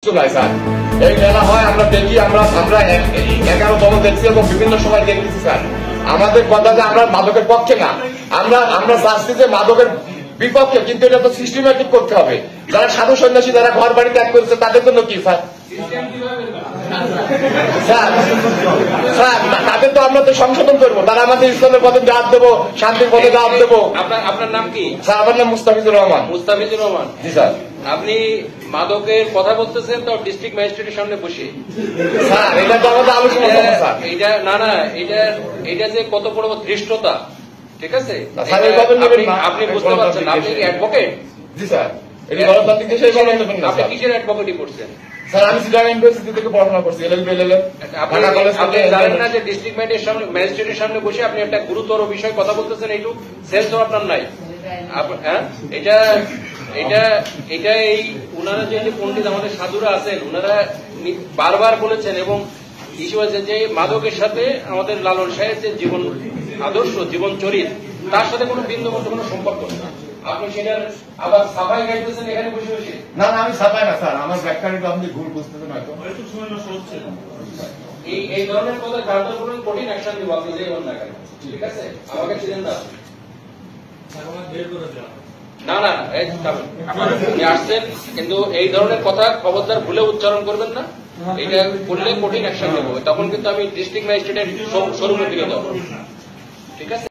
Sir এই মেলা হয় আমরা দেখি আমরা 11তম দেখছি এবং বিভিন্ন সময় দেখতেছি স্যার। আমাদের কথা যে আমরা মাদকের পক্ষে না, আমরা চাচ্ছি যে মাদকের বিপক্ষে, কিন্তু এটা তো সিস্টেমেটিক করতে হবে। যারা সাধু সন্ন্যাসী যারা ঘর বাড়ি ত্যাগ করেছে তাদের জন্য কি স্যার? স্যার তাদের তো আমরা তো সংশোধন করবো, তারা আমাদের ইসলামের পথে দাওয়াত দেবো, শান্তির পথে দাওয়াত দেবো। আপনার নাম কি? স্যার আমার নাম মুস্তাফিজুর রহমান। মুস্তাফিজুর রহমান। জি স্যার। আপনি মাদকের কথা বলতেছেন তো ডিস্ট্রিক্ট ম্যাজিস্ট্রেটের সামনে বসে। স্যার এটা তো আমাদের আলোচনা করবো স্যার। এটা না এটা যে কত বড় ধৃষ্টতা, ঠিক আছে? আপনি বুঝতে পারছেন, আপনি কি অ্যাডভোকেট? জি স্যার। এটা গণতান্ত্রিক দেশে আপনি কিসের অ্যাডভোকেটই করছেন? স্যার আমি সিলেট ইউনিভার্সিটি থেকে পড়াশোনা করছি, আপনি জানেন না যে ডিস্ট্রিক্ট ম্যাজিস্ট্রেটের সামনে বসে আপনি একটা গুরুতর বিষয় কথা বলতেছেন, এইটু সেন্স আপনার নাই? হ্যাঁ, এটা এই উনারা যে পণ্ডিত আমাদের সাধুরা আছেন, উনারা বারবার বলেছেন এবং ইস্যু আছে যে মাদকের সাথে আমাদের লালন সাহেব যে জীবন আদর্শ, জীবন চরিত, তার সাথে কোনো বিন্দুমাত্র কোনো সম্পর্ক নেই। আপনি সেটার আবার সাফাই গাইতেছেন এখানে বসে বসে। না আমি সাফাই না স্যার, আমার ব্যাখ্যাটা আপনি ভুল বুঝতেছেন হয়তো। এই ধরনের কথা কাউন্টার করুন, কঠিন অ্যাকশন দিব আপনি যে না কেন, ঠিক আছে? আমাকে চিনেন না? না আপনি আসছেন, কিন্তু এই ধরনের কথা খবরদার ভুলে উচ্চারণ করবেন না। এটা করলে কঠিন অ্যাকশন নেব, তখন কিন্তু আমি ডিস্ট্রিক্ট ম্যাজিস্ট্রেটের শোরুমে ফিরে যাবো, ঠিক আছে?